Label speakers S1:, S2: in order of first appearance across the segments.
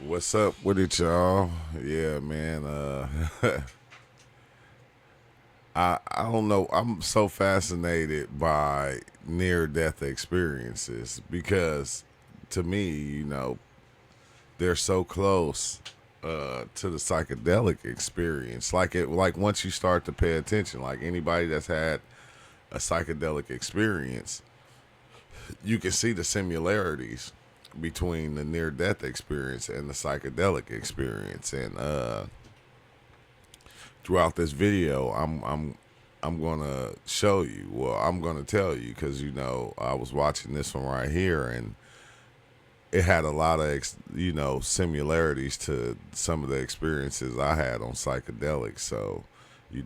S1: What's up with it, y'all? Yeah, man. I don't know. I'm so fascinated by near death experiences because to me, they're so close to the psychedelic experience. Like once you start to pay attention, like anybody that's had a psychedelic experience, you can see the similarities between the near death experience and the psychedelic experience. And throughout this video, I'm gonna show you. Well, I'm gonna tell you because I was watching this one right here, and it had a lot of similarities to some of the experiences I had on psychedelics. So,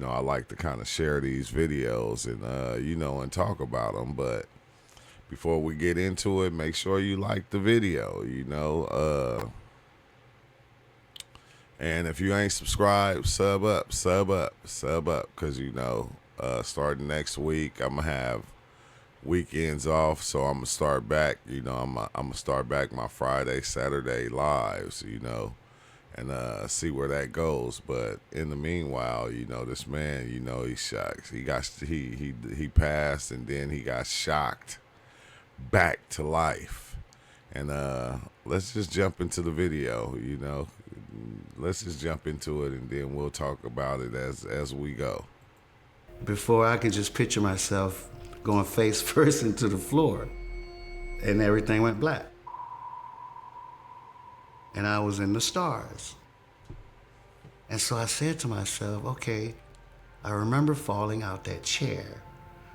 S1: I like to kind of share these videos and and talk about them. But before we get into it, make sure you like the video. And if you ain't subscribed, sub up, sub up, sub up. Because, starting next week, I'm going to have weekends off. So I'm going to start back, I'm going to start back my Friday, Saturday lives, and see where that goes. But in the meanwhile, this man, he shocked. He passed, and then he got shocked back to life. And let's just jump into the video, let's just jump into it, and then we'll talk about it as we go.
S2: Before I could just picture myself going face first into the floor, and everything went black. And I was in the stars. And so I said to myself, okay, I remember falling out that chair.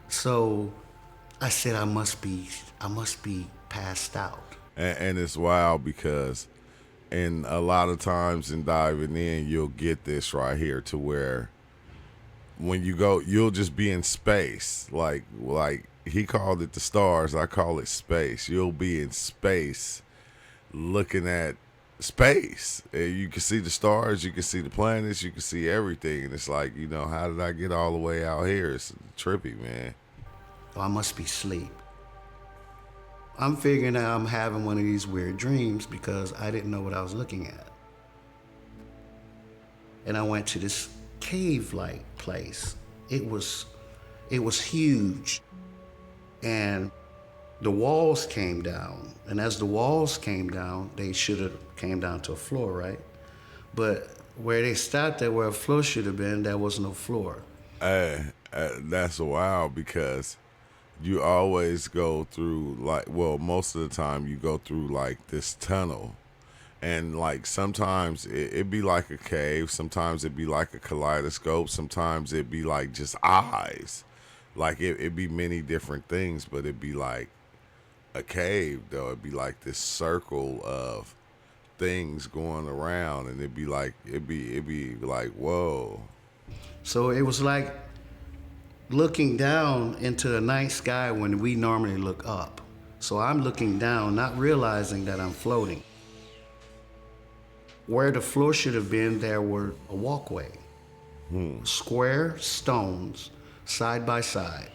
S2: So I said, I must be passed out.
S1: And it's wild because, and a lot of times in diving in, you'll get this right here to where when you go, you'll just be in space. Like he called it the stars, I call it space. You'll be in space looking at space. And you can see the stars, you can see the planets, you can see everything. And it's like, how did I get all the way out here? It's trippy, man.
S2: Oh, I must be asleep. I'm figuring out I'm having one of these weird dreams because I didn't know what I was looking at. And I went to this cave-like place. It was huge. And the walls came down. And as the walls came down, they should have came down to a floor, right? But where they stopped at where a floor should have been, there was no floor.
S1: That's wild because you always go through most of the time you go through like this tunnel, and like sometimes it be like a cave, sometimes it be like a kaleidoscope, sometimes it be like just eyes, like it be many different things, but it be like a cave though. It'd be like this circle of things going around, and it'd be like whoa.
S2: So it was like looking down into the night sky when we normally look up. So I'm looking down, not realizing that I'm floating. Where the floor should have been, there were a walkway. Square stones, side by side.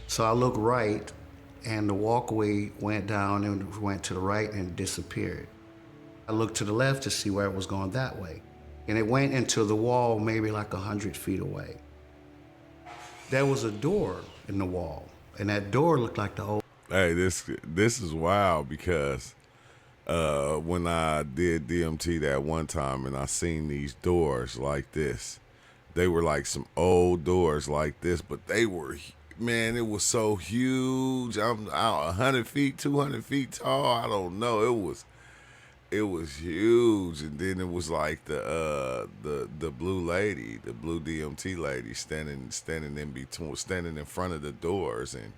S2: So I looked right, and the walkway went down and went to the right and disappeared. I looked to the left to see where it was going that way. And it went into the wall maybe like 100 feet away. There was a door in the wall, and that door looked like the old.
S1: Hey, this is wild because when I did DMT that one time and I seen these doors like this, they were like some old doors like this, but they were, man, it was so huge. I'm 100 feet, 200 feet tall. I don't know. It was huge, and then it was like the blue lady, the blue DMT lady, standing in front of the doors, and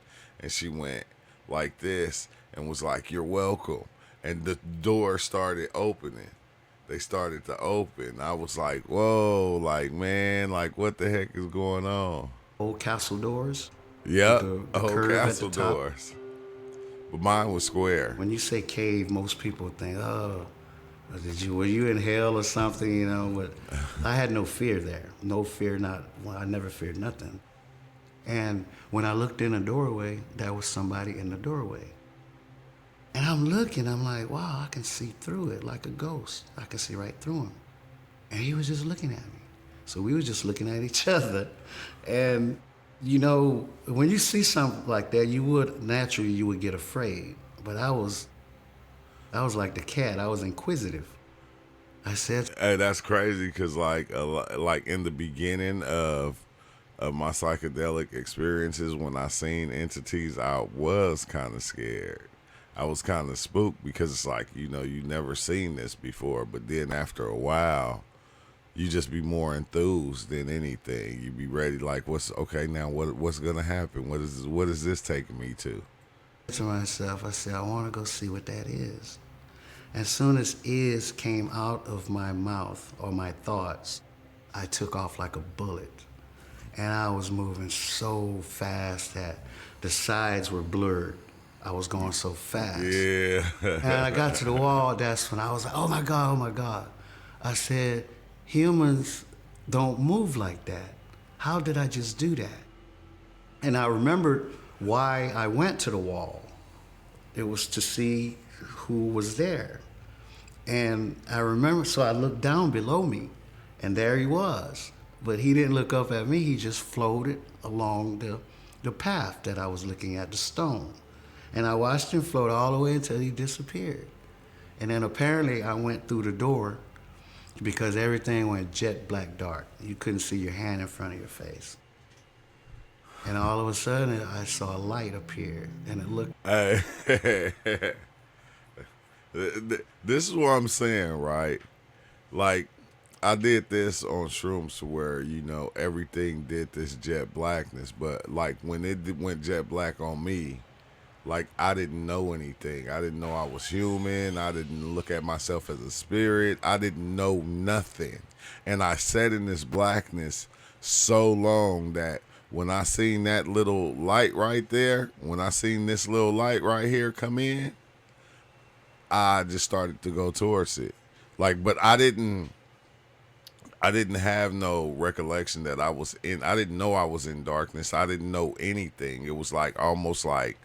S1: she went like this and was like, "You're welcome," and the door started opening. They started to open. I was like, "Whoa!" Like, man, like what the heck is going on?
S2: Old castle doors.
S1: Yep,
S2: The
S1: old
S2: curve
S1: castle
S2: at the top.
S1: doors. But mine was square.
S2: When you say cave, most people think, oh, were you in hell or something, But I had no fear there. No fear, I never feared nothing. And when I looked in the doorway, there was somebody in the doorway. And I'm looking, I'm like, wow, I can see through it like a ghost. I can see right through him. And he was just looking at me. So we were just looking at each other. And, you know, when you see something like that, naturally, you would get afraid. But I was like the cat. I was inquisitive. I said,
S1: Hey, that's crazy because like in the beginning of my psychedelic experiences, when I seen entities, I was kind of scared. I was kind of spooked because it's like, you know, you never seen this before. But then after a while, you just be more enthused than anything. You be ready, like, what's okay now? What's gonna happen? What is this taking me to?
S2: to myself, I said, I want to go see what that is. As soon as is came out of my mouth or my thoughts, I took off like a bullet. And I was moving so fast that the sides were blurred. I was going so fast.
S1: Yeah.
S2: And I got to the wall, that's when I was like, oh my God, oh my God. I said, humans don't move like that. How did I just do that? And I remembered why I went to the wall. It was to see who was there. And I remember, so I looked down below me, and there he was. But he didn't look up at me, he just floated along the path that I was looking at, the stone. And I watched him float all the way until he disappeared. And then apparently I went through the door because everything went jet black dark. You couldn't see your hand in front of your face. And all of a sudden I saw a light appear, and it looked.
S1: Hey, this is what I'm saying, right? Like, I did this on shrooms to where, you know, everything did this jet blackness, but like when went jet black on me, like I didn't know anything. I didn't know I was human. I didn't look at myself as a spirit. I didn't know nothing. And I sat in this blackness so long that when I seen that little light right there, when I seen this little light right here come in, I just started to go towards it. Like, but I didn't have no recollection that I didn't know I was in darkness. I didn't know anything. It was like almost like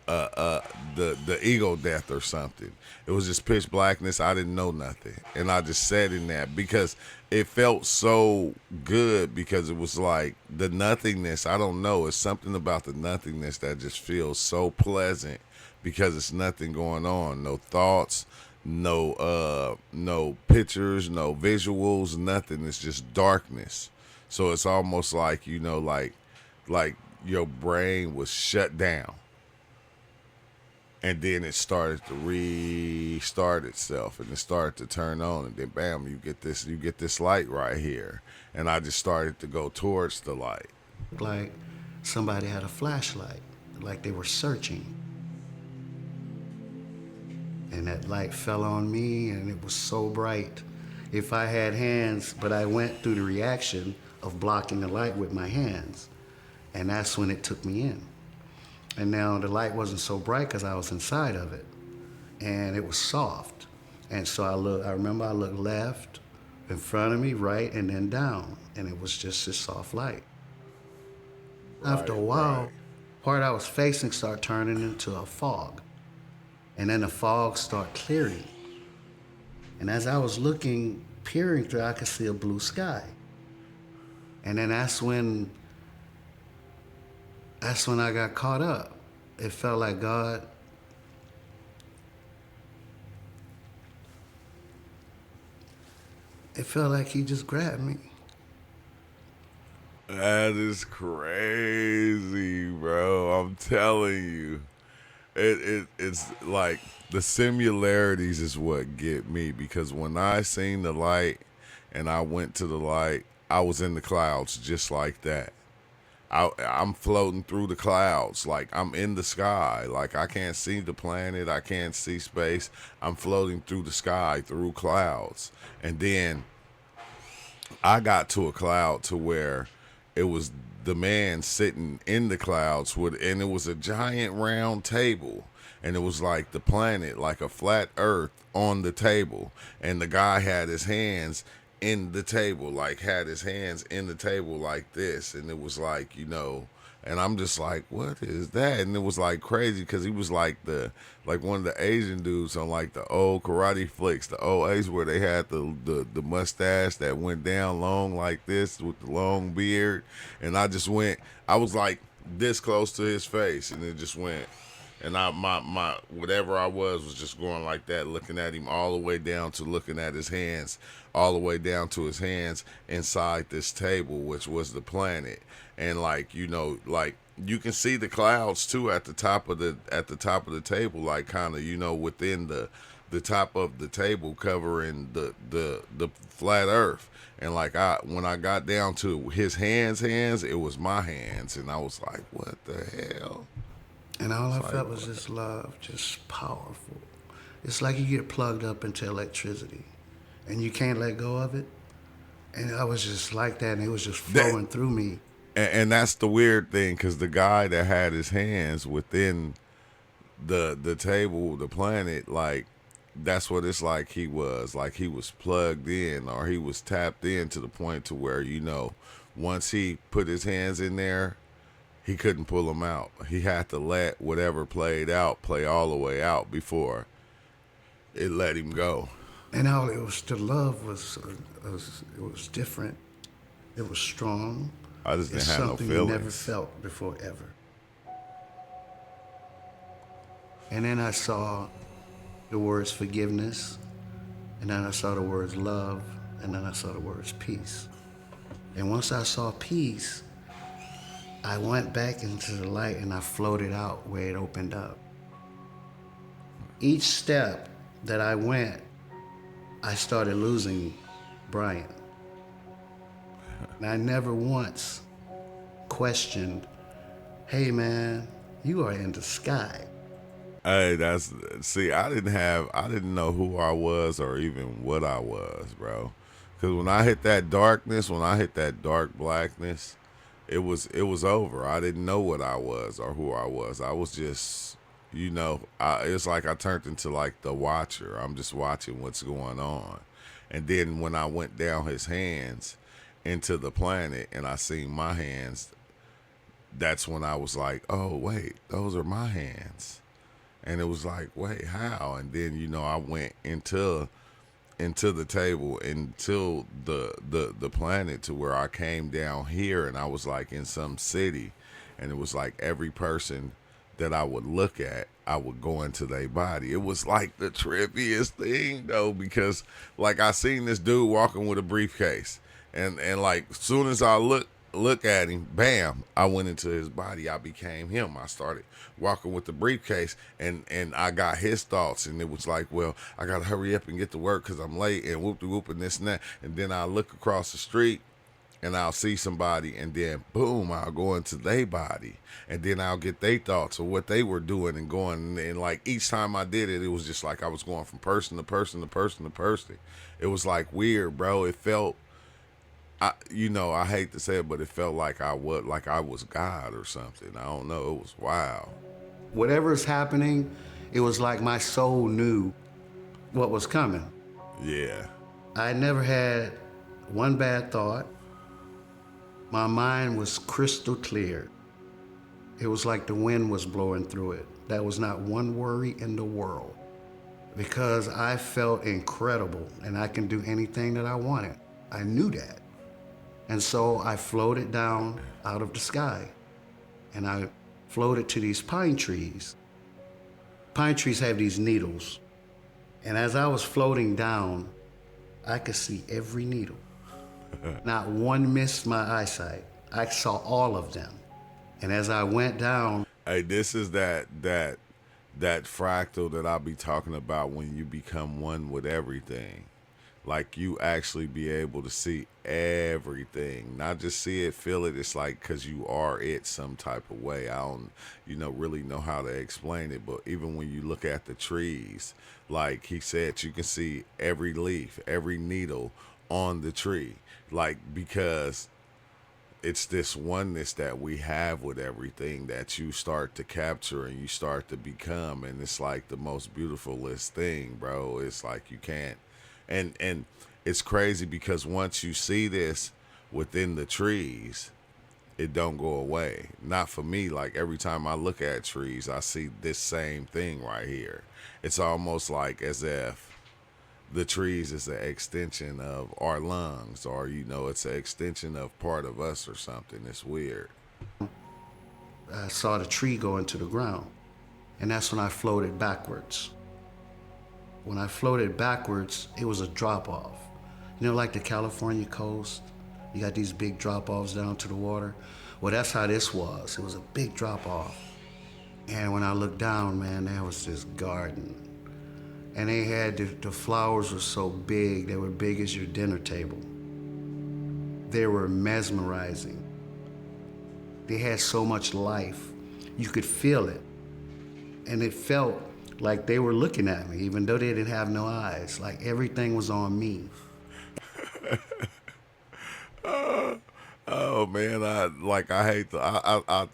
S1: the ego death or something. It was just pitch blackness. I didn't know nothing, and I just sat in that because it felt so good because it was like the nothingness. I don't know. It's something about the nothingness that just feels so pleasant because it's nothing going on. No thoughts. No pictures, no visuals, nothing. It's just darkness. So it's almost like, you know, like your brain was shut down, and then it started to restart itself, and it started to turn on, and then bam, you get this light right here, and I just started to go towards the light.
S2: Like somebody had a flashlight, like they were searching. And that light fell on me, and it was so bright. If I had hands, but I went through the reaction of blocking the light with my hands, and that's when it took me in. And now the light wasn't so bright because I was inside of it, and it was soft. And so I remember I looked left, in front of me, right, and then down, and it was just this soft light. After a while,
S1: Right.
S2: part I was facing started turning into a fog. And then the fog started clearing. And as I was looking, peering through, I could see a blue sky. And then that's when I got caught up. It felt like God, it felt like he just grabbed me.
S1: That is crazy, bro. I'm telling you. It's like the similarities is what get me because when I seen the light and I went to the light, I was in the clouds just like that. I'm floating through the clouds like I'm in the sky. Like I can't see the planet, I can't see space. I'm floating through the sky through clouds. And then I got to a cloud to where it was the man sitting in the clouds and it was a giant round table, and it was like the planet, like a flat earth on the table, and the guy had his hands in the table, like had his hands in the table like this, and it was like, you know, And I'm just like, what is that? And it was like crazy because he was like one of the Asian dudes on like the old karate flicks, the old A's where they had the mustache that went down long like this with the long beard. And I was like this close to his face, and it just went. And my whatever I was just going like that, looking at him all the way down to looking at his hands, all the way down to his hands inside this table, which was the planet. And like, like you can see the clouds too at the top of the table, like kind of, within the top of the table covering the flat earth. And like when I got down to his hands, it was my hands, and I was like, what the hell?
S2: And all I
S1: It's like,
S2: felt was this love, just powerful. It's like you get plugged up into electricity and you can't let go of it. And I was just like that, and it was just
S1: that,
S2: flowing through me.
S1: and that's the weird thing, because the guy that had his hands within the table, the planet, like that's what it's like. He was plugged in, or he was tapped in to the point to where, once he put his hands in there, he couldn't pull them out. He had to let whatever played out play all the way out before it let him go.
S2: And all it was, the love it was different. It was strong.
S1: I just didn't
S2: It's
S1: have no
S2: something you never
S1: feelings.
S2: felt before ever. And then I saw the words forgiveness, and then I saw the words love, and then I saw the words peace. And once I saw peace, I went back into the light and I floated out where it opened up. Each step that I went, I started losing Brian. And I never once questioned, hey man, you are in the sky.
S1: Hey, I didn't know who I was or even what I was, bro. Because when I hit that darkness, when I hit that dark blackness, it was over. I didn't know what I was or who I was. I was just, it's like I turned into like the watcher. I'm just watching what's going on. And then when I went down his hands into the planet and I seen my hands, that's when I was like, oh wait, those are my hands. And it was like, wait, how? And then, I went into the table, until the planet, to where I came down here, and I was like in some city, and it was like every person that I would look at, I would go into their body. It was like the trippiest thing though, because like I seen this dude walking with a briefcase, and like soon as I look at him, bam, I went into his body. I became him. I started walking with the briefcase, and I got his thoughts, and it was like, well, I gotta hurry up and get to work because I'm late, and whoop de whoop and this and that. And then I look across the street and I'll see somebody, and then boom, I'll go into their body, and then I'll get their thoughts of what they were doing and going. And like each time I did it, it was just like I was going from person to person to person to person. It was like weird, bro. It felt, I hate to say it, but it felt like I was God or something. I don't know. It was wild.
S2: Whatever's happening, it was like my soul knew what was coming.
S1: Yeah.
S2: I never had one bad thought. My mind was crystal clear. It was like the wind was blowing through it. There was not one worry in the world, because I felt incredible and I can do anything that I wanted. I knew that. And so I floated down out of the sky, and I floated to these pine trees. Pine trees have these needles. And as I was floating down, I could see every needle. Not one missed my eyesight. I saw all of them. And as I went down,
S1: Hey, this is that fractal that I'll be talking about, when you become one with everything. Like you actually be able to see everything, not just see it, feel it. It's like, because you are it some type of way. I don't, really know how to explain it. But even when you look at the trees, like he said, you can see every leaf, every needle on the tree. Like, because it's this oneness that we have with everything that you start to capture and you start to become. And it's like the most beautifulest thing, bro. It's like you can't. And it's crazy, because once you see this within the trees, it don't go away. Not for me. Like every time I look at trees, I see this same thing right here. It's almost like as if the trees is an extension of our lungs, or it's an extension of part of us or something. It's weird.
S2: I saw the tree go into the ground, and that's when I floated backwards. When I floated backwards, it was a drop off. Like the California coast, you got these big drop offs down to the water. Well, that's how this was. It was a big drop off. And when I looked down, man, there was this garden. And they had the flowers were so big, they were big as your dinner table. They were mesmerizing. They had so much life. You could feel it. And it felt like they were looking at me, even though they didn't have no eyes. Like everything was on me.
S1: Oh man, I hate to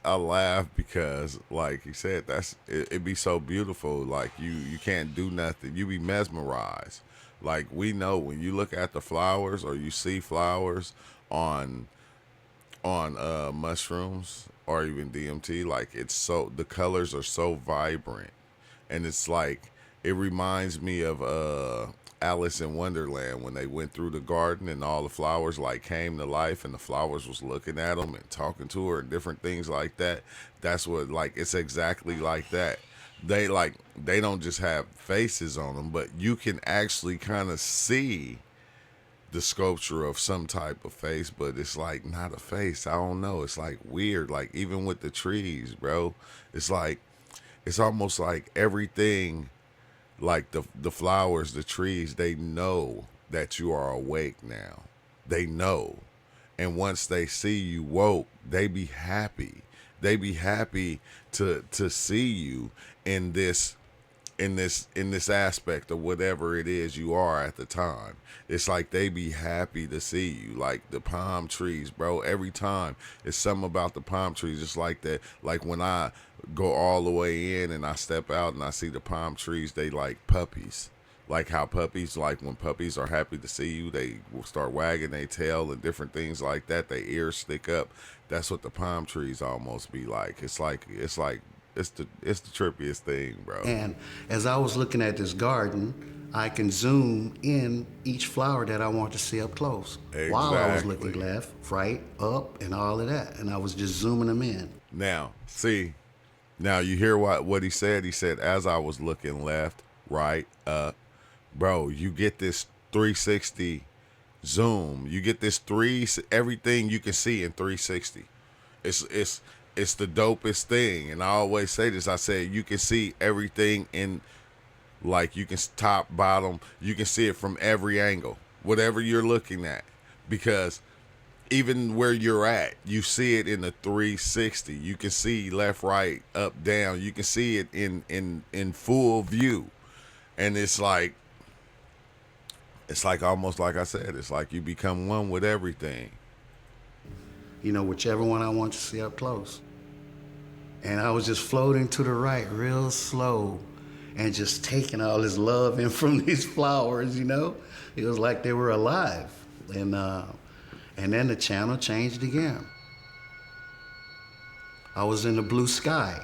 S1: I laugh because like you said, it be so beautiful. Like you can't do nothing. You be mesmerized. Like we know when you look at the flowers or you see flowers on mushrooms or even DMT, like the colors are so vibrant, and it's like it reminds me of Alice in Wonderland when they went through the garden and all the flowers like came to life and the flowers was looking at them and talking to her and different things like that. That's what, like, it's exactly like that. They don't just have faces on them, but you can actually kind of see the sculpture of some type of face, but it's like not a face. I don't know. It's like weird. Like even with the trees, bro, it's like it's almost like everything, like the flowers, the trees, they know that you are awake now. They know. And once they see you woke, they be happy. They be happy to see you in this aspect of whatever it is you are at the time. It's like they be happy to see you. Like the palm trees, bro. Every time it's something about the palm trees. Just like that. Like when I go all the way in and I step out and I see the palm trees, they like puppies. Like how puppies, like when puppies are happy to see you, they will start wagging their tail and different things like that. Their ears stick up. That's what the palm trees almost be like. It's the trippiest thing, bro.
S2: And as I was looking at this garden, I can zoom in each flower that I want to see up close.
S1: Exactly.
S2: While I was looking left, right, up, and all of that. And I was just zooming them in.
S1: Now, see, now you hear what he said? He said, as I was looking left, right, up. Bro, you get this 360 zoom. You get this everything you can see in 360. It's the dopest thing. And I always say this. I say you can see everything in, like, you can top, bottom, you can see it from every angle, whatever you're looking at, because even where you're at, you see it in the 360. You can see left, right, up, down. You can see it in full view. And it's like almost like I said, it's like you become one with everything.
S2: Whichever one I want to see up close. And I was just floating to the right real slow and just taking all this love in from these flowers, It was like they were alive. And then the channel changed again. I was in the blue sky.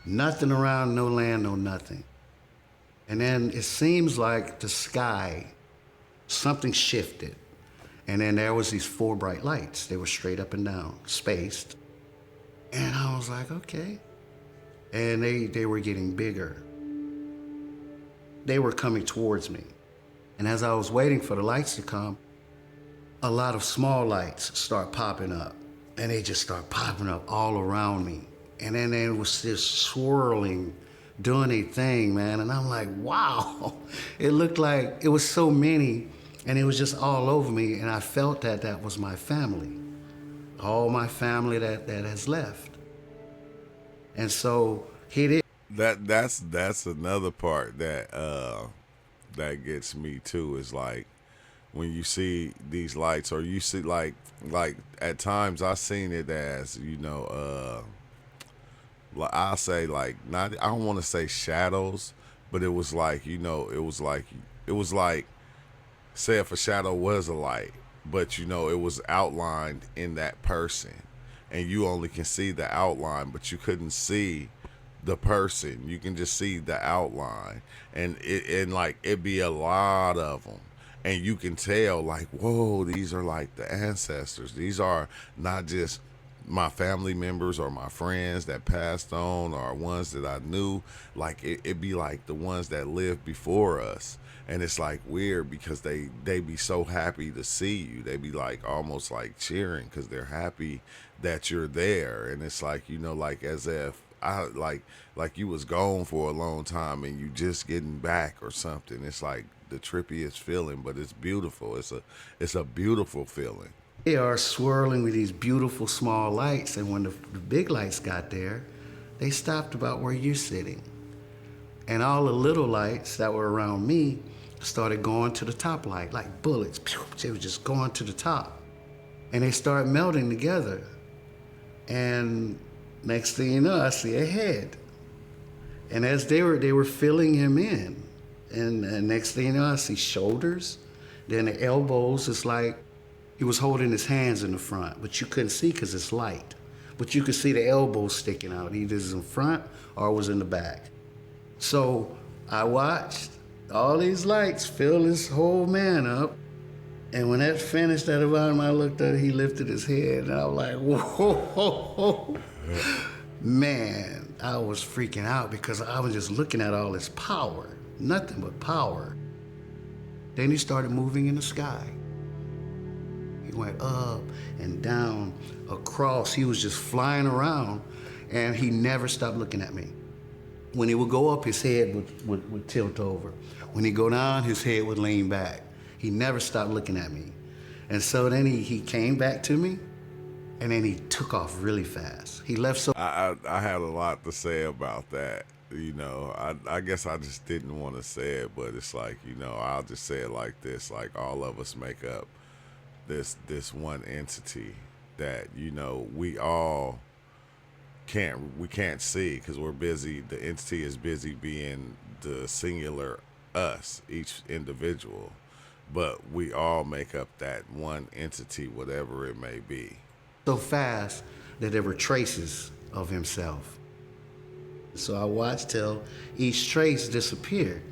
S2: Nothing around, no land, no nothing. And then it seems like the sky, something shifted. And then there was these 4 bright lights. They were straight up and down, spaced. And I was like, okay. And they were getting bigger. They were coming towards me. And as I was waiting for the lights to come, a lot of small lights start popping up. And they just start popping up all around me. And then they was just swirling, doing a thing, man. And I'm like, wow. It looked like it was so many, and it was just all over me. And I felt that was my family. All my family that has left. And so here it is.
S1: That's another part that gets me too, is like when you see these lights, or you see like at times I seen it as, like I'll say, like, not, I don't want to say shadows, but it was like, it was like say if a shadow was a light, but it was outlined in that person. and you only can see the outline, but you couldn't see the person. You can just see the outline, and like it be a lot of them, and you can tell like, whoa, these are like the ancestors. These are not just my family members or my friends that passed on or ones that I knew. Like it be like the ones that lived before us. And it's like weird because they be so happy to see you. They be like almost like cheering because they're happy that you're there. And it's like, you know, like as if I like you was gone for a long time and you just getting back or something. It's like the trippiest feeling, but it's beautiful. It's a beautiful feeling.
S2: They are swirling with these beautiful small lights, and when the big lights got there, they stopped about where you're sitting. And all the little lights that were around me started going to the top light, like bullets. They were just going to the top. And they started melting together. And next thing you know, I see a head. And as they were filling him in. And next thing you know, I see shoulders. Then the elbows, it's like he was holding his hands in the front, but you couldn't see because it's light. But you could see the elbows sticking out, either it was in front or it was in the back. So I watched all these lights fill this whole man up. And when that finished at the bottom, I looked at it, he lifted his head, and I was like, whoa. Man, I was freaking out because I was just looking at all this power, nothing but power. Then he started moving in the sky. He went up and down, across. He was just flying around, and he never stopped looking at me. When he would go up, his head would tilt over. When he'd go down, his head would lean back. He never stopped looking at me. And so then he came back to me, and then he took off really fast. He left so...
S1: I had a lot to say about that. You know, I guess I just didn't want to say it, but it's like, you know, I'll just say it like this. Like, all of us make up this one entity that, you know, we all can't see because we're busy. The entity is busy being the singular us, each individual, but we all make up that one entity, whatever it may be.
S2: So fast that there were traces of himself. So I watched till each trace disappeared.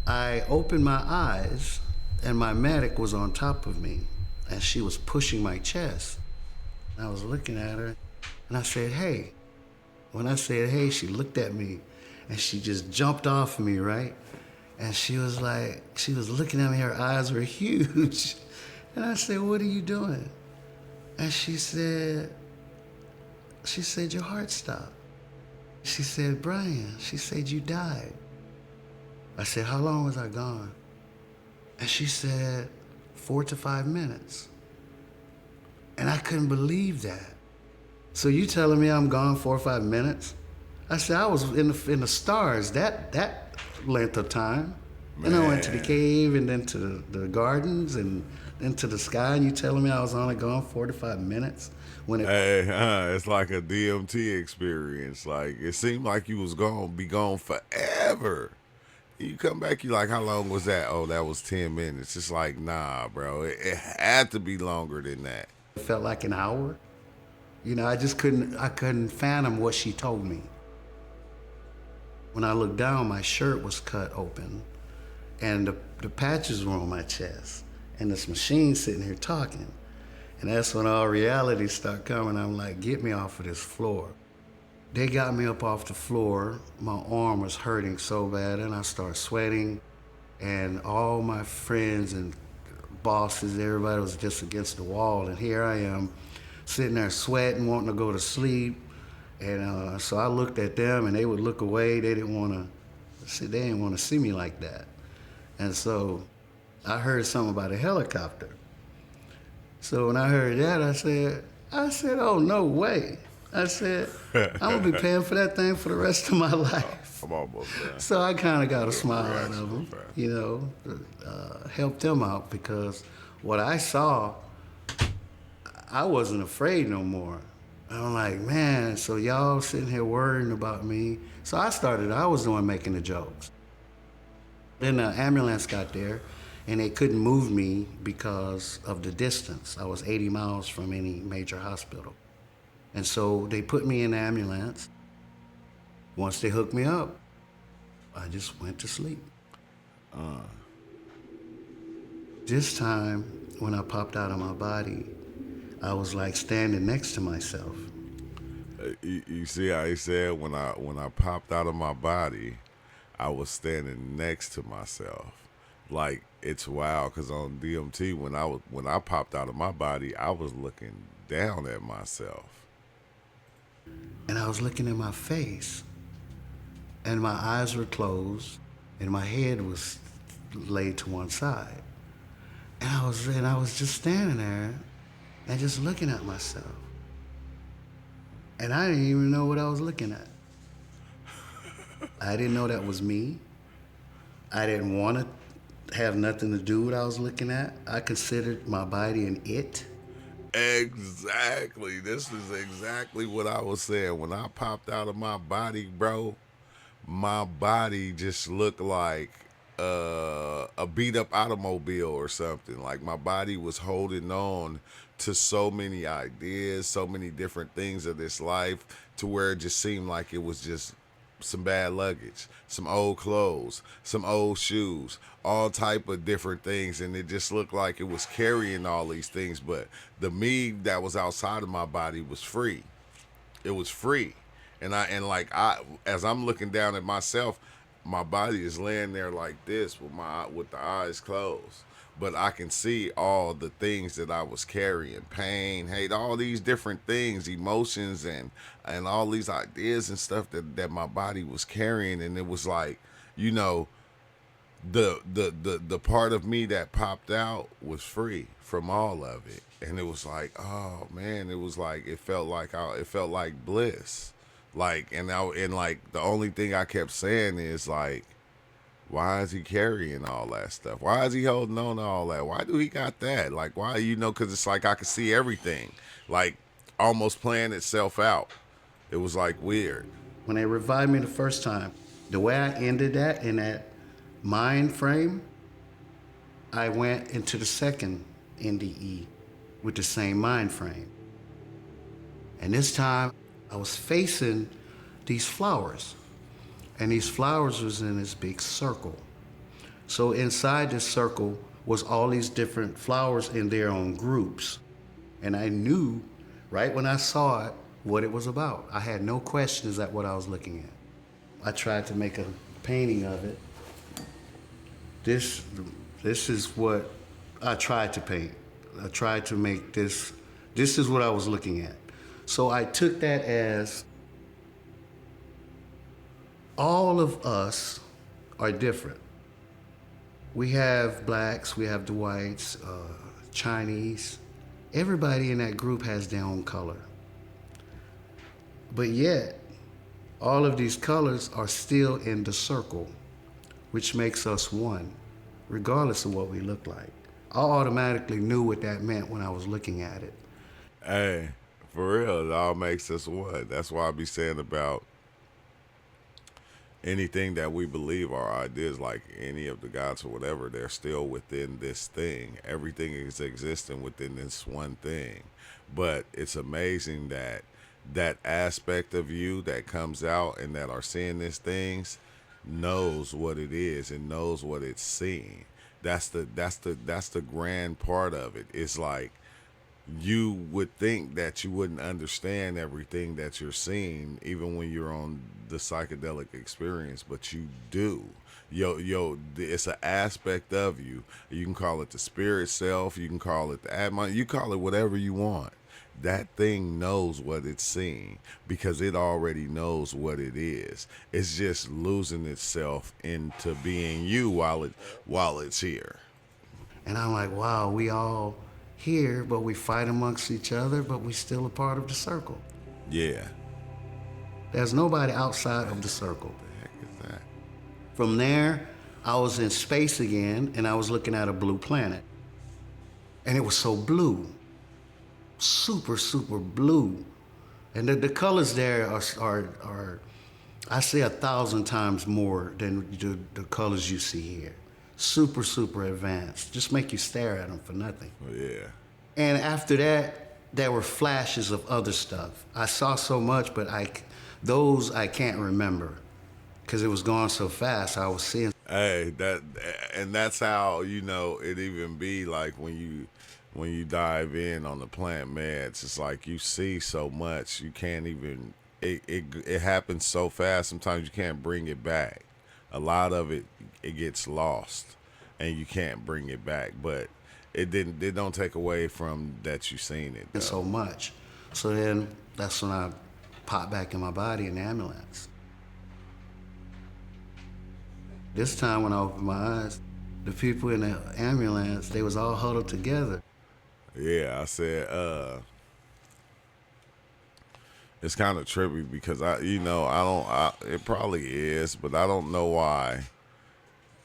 S2: I opened my eyes, and my medic was on top of me, and she was pushing my chest. I was looking at her, and I said, hey. When I said, hey, she looked at me, and she just jumped off of me, right? And she was looking at me, her eyes were huge. And I said, what are you doing? And she said, your heart stopped. She said, Brian, she said, you died. I said, how long was I gone? And she said, 4 to 5 minutes. And I couldn't believe that. So you telling me I'm gone 4 or 5 minutes? I said, I was in the stars that length of time. Man. And I went to the cave and then to the gardens and then to the sky, and you telling me I was only gone 4 to 5 minutes?
S1: It's like a DMT experience. Like, it seemed like you was gonna be gone forever. You come back, you like, how long was that? Oh, that was 10 minutes. It's like, nah, bro. It had to be longer than that.
S2: It felt like an hour. You know, I couldn't fathom what she told me. When I looked down, my shirt was cut open, and the patches were on my chest, and this machine sitting here talking. And that's when all reality started coming. I'm like, get me off of this floor. They got me up off the floor. My arm was hurting so bad, and I started sweating, and all my friends and bosses, everybody was just against the wall, and here I am sitting there sweating, wanting to go to sleep. And so I looked at them, and they would look away. They didn't want to see me like that. And so I heard something about a helicopter. So when I heard that, I said, oh, no way. I said, I'm going to be paying for that thing for the rest of my life.
S1: I'm almost there.
S2: So I kind of got a smile out of them, you know, helped them out, because what I saw, I wasn't afraid no more. I'm like, man, so y'all sitting here worrying about me. So I was the one making the jokes. Then the ambulance got there, and they couldn't move me because of the distance. I was 80 miles from any major hospital. And so they put me in an ambulance. Once they hooked me up, I just went to sleep. This time, when I popped out of my body, I was like standing next to myself.
S1: You see how he said when I popped out of my body, I was standing next to myself. Like it's wild because on DMT when I popped out of my body, I was looking down at myself.
S2: And I was looking at my face, and my eyes were closed, and my head was laid to one side. And I was just standing there and just looking at myself. And I didn't even know what I was looking at. I didn't know that was me. I didn't want to have nothing to do with what I was looking at. I considered my body an it.
S1: Exactly. This is exactly what I was saying. When I popped out of my body, bro, my body just looked like a beat up automobile or something. Like my body was holding on to so many ideas, so many different things of this life, to where it just seemed like it was just some bad luggage, some old clothes, some old shoes, all type of different things, and it just looked like it was carrying all these things. But the me that was outside of my body was free. It was free, and like I, as I'm looking down at myself, my body is laying there like this with the eyes closed, but I can see all the things that I was carrying: pain, hate, all these different things, emotions, and all these ideas and stuff that my body was carrying. And it was like, you know, the part of me that popped out was free from all of it. And it was like, oh man, it was like it felt like bliss. Like and like the only thing I kept saying is like, why is he carrying all that stuff? Why is he holding on to all that? Why do he got that? Like, why, because it's like I could see everything, like almost playing itself out. It was like weird.
S2: When they revived me the first time, the way I ended that in that mind frame, I went into the second NDE with the same mind frame. And this time I was facing these flowers. And these flowers was in this big circle. So inside this circle was all these different flowers in their own groups. And I knew right when I saw it what it was about. I had no questions at what I was looking at. I tried to make a painting of it. This is what I tried to paint. I tried to make this is what I was looking at. So I took that as all of us are different. We have blacks, we have the whites, Chinese. Everybody in that group has their own color. But yet, all of these colors are still in the circle, which makes us one, regardless of what we look like. I automatically knew what that meant when I was looking at it.
S1: Hey, for real, it all makes us one. That's why I be saying about anything that we believe our ideas, like any of the gods or whatever, they're still within this thing. Everything is existing within this one thing. But it's amazing that that aspect of you that comes out and that are seeing these things knows what it is and knows what it's seeing. That's the grand part of it. It's like you would think that you wouldn't understand everything that you're seeing, even when you're on the psychedelic experience, but you do. It's an aspect of you. You can call it the spirit self. You can call it the Atman. You call it whatever you want. That thing knows what it's seeing because it already knows what it is. It's just losing itself into being you while it's here.
S2: And I'm like, wow, we all here, but we fight amongst each other, but we still a part of the circle.
S1: Yeah.
S2: There's nobody outside of the circle.
S1: The heck is that?
S2: From there, I was in space again, and I was looking at a blue planet. And it was so blue. Super, super blue. And the colors there are I say 1,000 times more than the colors you see here. super, super advanced. Just make you stare at them for nothing.
S1: Yeah.
S2: And after that, there were flashes of other stuff. I saw so much, but those I can't remember because it was going so fast. I was seeing.
S1: Hey, and that's how it even be like when you dive in on the plant meds. It's like you see so much you can't even. It happens so fast. Sometimes you can't bring it back. A lot of it gets lost, and you can't bring it back. But it don't take away from that you seen it though.
S2: So much. So then that's when I popped back in my body in the ambulance. This time when I opened my eyes, the people in the ambulance, they was all huddled together.
S1: Yeah, I said, it's kind of trippy because it probably is, but I don't know why.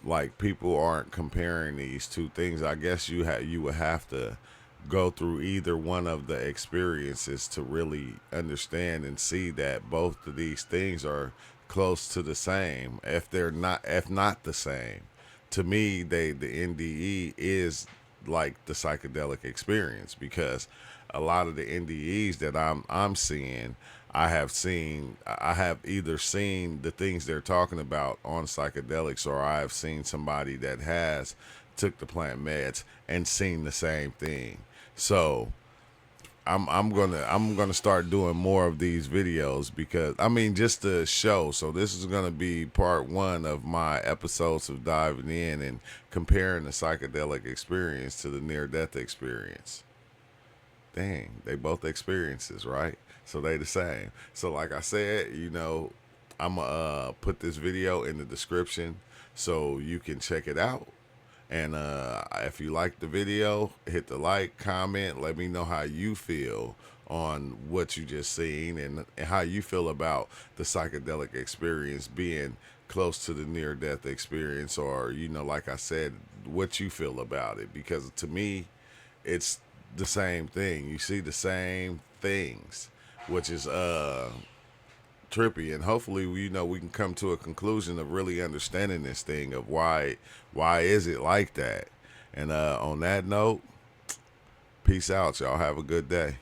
S1: Like people aren't comparing these two things. I guess you would have to go through either one of the experiences to really understand and see that both of these things are close to the same. If not the same, to me, the NDE is like the psychedelic experience because a lot of the NDEs that I'm seeing, I have either seen the things they're talking about on psychedelics, or I have seen somebody that has took the plant meds and seen the same thing. So I'm gonna start doing more of these videos because just to show. So this is gonna be part one of my episodes of diving in and comparing the psychedelic experience to the near death experience. Dang, they both experiences, right? So they the same. So like I said, I'm gonna put this video in the description so you can check it out. And if you like the video, hit the like, comment, let me know how you feel on what you just seen and how you feel about the psychedelic experience being close to the near death experience, or like I said, what you feel about it, because to me it's the same thing. You see the same things, which is trippy, and hopefully we can come to a conclusion of really understanding this thing of why is it like that. And on that note, peace out, y'all. Have a good day.